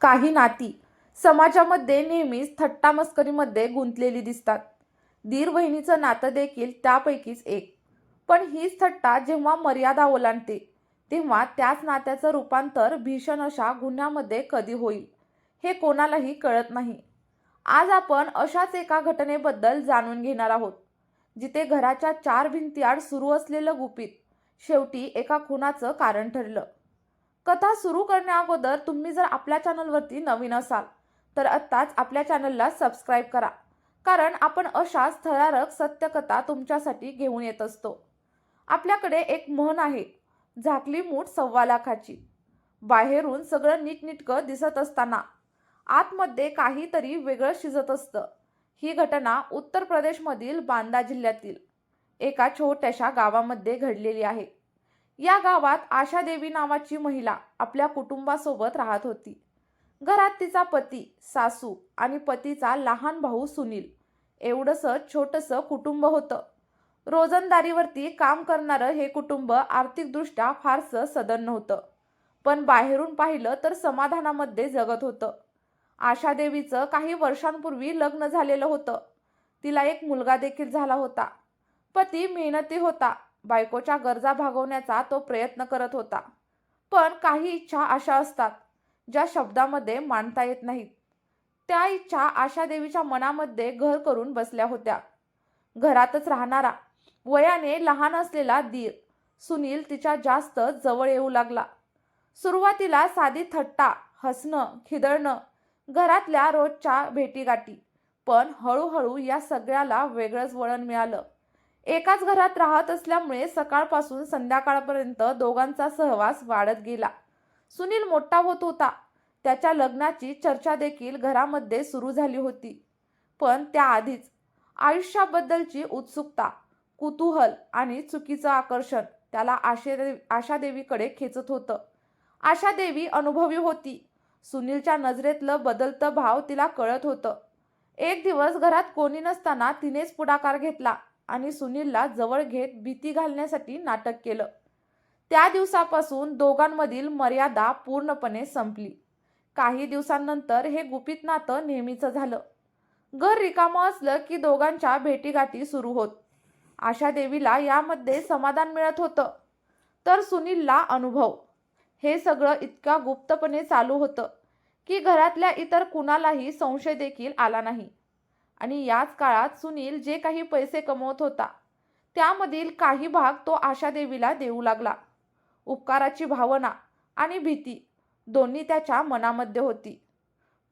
काही नाती समाजामध्ये नेहमीच थट्टामस्करीमध्ये गुंतलेली दिसतात. दीर बहिणीचं नातं देखील त्यापैकीच एक. पण हीच थट्टा जेव्हा मर्यादा ओलांडते, तेव्हा त्याच नात्याचं रूपांतर भीषण अशा गुन्ह्यामध्ये कधी होईल, हे कोणालाही कळत नाही. आज आपण अशाच एका घटनेबद्दल जाणून घेणार आहोत, जिथे घराच्या चार भिंतीआड सुरू असलेलं गुपित शेवटी एका खुनाचं कारण ठरलं. कथा सुरू करण्याअगोदर तुम्ही जर आपल्या चॅनलवरती नवीन असाल तर आत्ताच आपल्या चॅनलला सबस्क्राईब करा, कारण आपण अशाच थरारक सत्यकथा तुमच्यासाठी घेऊन येत असतो. आपल्याकडे एक म्हण आहे, झाकली मूठ 1.25 लाखाची. बाहेरून सगळं नीटनीटकं दिसत असताना आतमध्ये काहीतरी वेगळं शिजत असतं. ही घटना उत्तर प्रदेशमधील बांदा जिल्ह्यातील एका छोट्याशा गावामध्ये घडलेली आहे. या गावात आशा देवी नावाची महिला आपल्या कुटुंबासोबत राहत होती. घरात तिचा पती, सासू आणि पतीचा लहान भाऊ सुनील, एवढंसं छोटंसं कुटुंब होतं. रोजंदारीवरती काम करणारं हे कुटुंब आर्थिकदृष्ट्या फारसं सधन नव्हतं, पण बाहेरून पाहिलं तर समाधानामध्ये जगत होतं. आशा देवीचं काही वर्षांपूर्वी लग्न झालेलं होतं. तिला एक मुलगा देखील झाला होता. पती मेहनती होता. बायकोच्या गरजा भागवण्याचा तो प्रयत्न करत होता. पण काही इच्छा अशा असतात ज्या शब्दामध्ये मांडता येत नाहीत. त्या इच्छा आशा देवीच्या मनामध्ये घर करून बसल्या होत्या. घरातच राहणारा, वयाने लहान असलेला दीर सुनील तिच्या जास्त जवळ येऊ लागला. सुरुवातीला साधी थट्टा, हसणं, खिदळणं, घरातल्या रोजच्या भेटीगाठी. पण हळूहळू या सगळ्याला वेगळंच वळण मिळालं. एकाच घरात राहत असल्यामुळे सकाळपासून संध्याकाळपर्यंत दोघांचा सहवास वाढत गेला. सुनील मोठा होत होता. त्याच्या लग्नाची चर्चा देखील घरामध्ये सुरू झाली होती. पण त्याआधीच आयुष्याबद्दलची उत्सुकता, कुतूहल आणि चुकीचं आकर्षण त्याला आशादेवीकडे खेचत होतं. आशादेवी अनुभवी होती. सुनीलच्या नजरेतलं बदलतं भाव तिला कळत होतं. एक दिवस घरात कोणी नसताना तिनेच पुढाकार घेतला आणि सुनीलला जवळ घेत भीती घालण्यासाठी नाटक केलं. त्या दिवसापासून दोघांमधील मर्यादा पूर्णपणे संपली. काही दिवसांनंतर हे गुपित नातं नेहमीचं झालं. घर रिकामं असलं की दोघांच्या भेटीगाठी सुरू होत. आशा देवीला यामध्ये समाधान मिळत होतं, तर सुनीलला अनुभव. हे सगळं इतक्या गुप्तपणे चालू होतं की घरातल्या इतर कुणालाही संशय देखील आला नाही. आणि याच काळात सुनील जे काही पैसे कमवत होता, त्यामधील काही भाग तो आशादेवीला देऊ लागला. उपकाराची भावना आणि भीती दोन्ही त्याच्या मनामध्ये होती.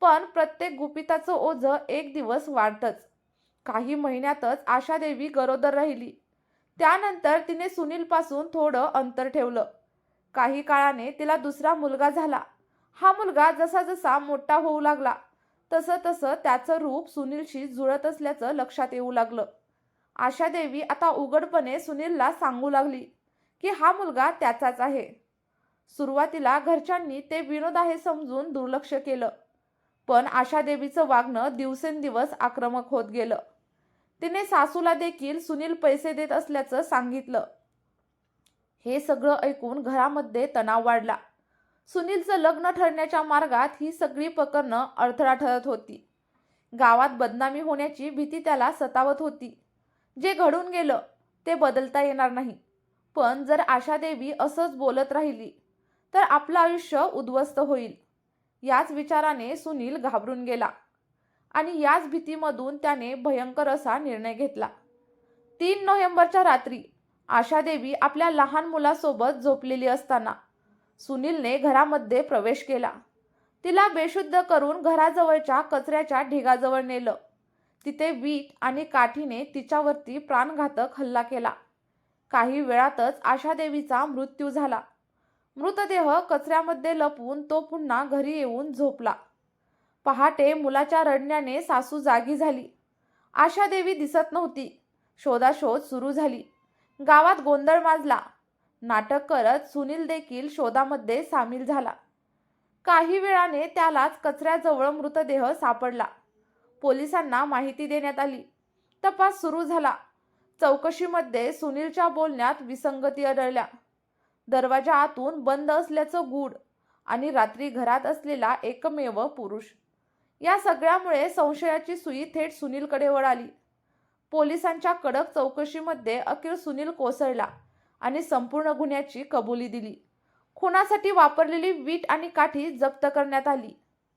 पण प्रत्येक गुपिताचं ओझं एक दिवस वाढतच. काही महिन्यातच आशादेवी गरोदर राहिली. त्यानंतर तिने सुनीलपासून थोडं अंतर ठेवलं. काही काळाने तिला दुसरा मुलगा झाला. हा मुलगा जसा जसा मोठा होऊ लागला तसं तसं त्याचं रूप सुनीलशी जुळत असल्याचं लक्षात येऊ लागलं. आशादेवी आता उघडपणे सुनीलला सांगू लागली की हा मुलगा त्याचाच आहे. सुरुवातीला घरच्यांनी ते विनोद आहे समजून दुर्लक्ष केलं, पण आशादेवीचं वागणं दिवसेंदिवस आक्रमक होत गेलं. तिने सासूला देखील सुनील पैसे देत असल्याचं सांगितलं. हे सगळं ऐकून घरामध्ये तणाव वाढला. सुनीलचं लग्न ठरण्याच्या मार्गात ही सगळी प्रकरणं अडथळा ठरत होती. गावात बदनामी होण्याची भीती त्याला सतावत होती. जे घडून गेलं ते बदलता येणार नाही, पण जर आशादेवी असंच बोलत राहिली तर आपलं आयुष्य उद्ध्वस्त होईल. याच विचाराने सुनील घाबरून गेला आणि याच भीतीमधून त्याने भयंकर असा निर्णय घेतला. 3 नोव्हेंबरच्या रात्री आशादेवी आपल्या लहान मुलासोबत झोपलेली असताना सुनीलने घरामध्ये प्रवेश केला. तिला बेशुद्ध करून घराजवळच्या कचऱ्याच्या ढिगाजवळ नेलं. तिथे वीट आणि काठीने तिच्यावरती प्राणघातक हल्ला केला. काही वेळातच आशादेवीचा मृत्यू झाला. मृतदेह कचऱ्यामध्ये लपवून तो पुन्हा घरी येऊन झोपला. पहाटे मुलाच्या रडण्याने सासू जागी झाली. आशादेवी दिसत नव्हती. शोधाशोध सुरू झाली. गावात गोंधळ माजला. नाटक करत सुनील देखील शोधामध्ये सामील झाला. काही वेळाने त्यालाच कचऱ्याजवळ मृतदेह सापडला. पोलिसांना माहिती देण्यात आली. तपास सुरू झाला. चौकशीमध्ये सुनीलच्या बोलण्यात विसंगती आढळल्या. दरवाजा आतून बंद असल्याचं गूढ आणि रात्री घरात असलेला एकमेव पुरुष. या सगळ्यामुळे संशयाची सुई थेट सुनीलकडे वळाली. पोलिसांच्या कडक चौकशीमध्ये अखेर सुनील कोसळला आणि संपूर्ण गुन्ह्याची कबुली दिली. खुनासाठी वापरलेली वीट आणि काठी जप्त करण्यात आली.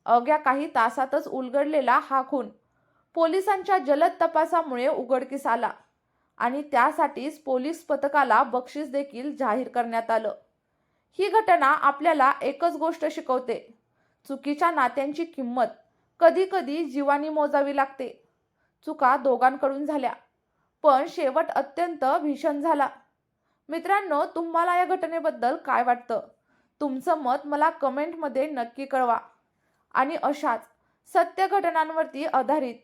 अवघ्या काही तासातच उलगडलेला हा खून पोलिसांच्या जलद तपासामुळे उघडकीस आला आणि त्यासाठीच पोलीस पथकाला बक्षीस देखील जाहीर करण्यात आलं. ही घटना आपल्याला एकच गोष्ट शिकवते: चुकीच्या नात्यांची किंमत कधी कधी जीवानी मोजावी लागते. चुका दोघांकडून झाल्या, पण शेवट अत्यंत भीषण झाला. मित्रांनो, तुम्हाला या घटनेबद्दल काय वाटतं? तुमचं मत मला कमेंटमध्ये नक्की कळवा. आणि अशाच सत्य घटनांवरती आधारित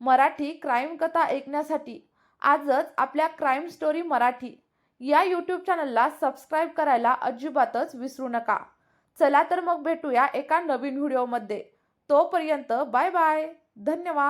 मराठी क्राईम कथा ऐकण्यासाठी आजच आपल्या क्राईम स्टोरी मराठी या यूट्यूब चॅनलला सबस्क्राईब करायला अजिबातच विसरू नका. चला तर मग भेटूया एका नवीन व्हिडिओमध्ये. तोपर्यंत बाय बाय. धन्यवाद.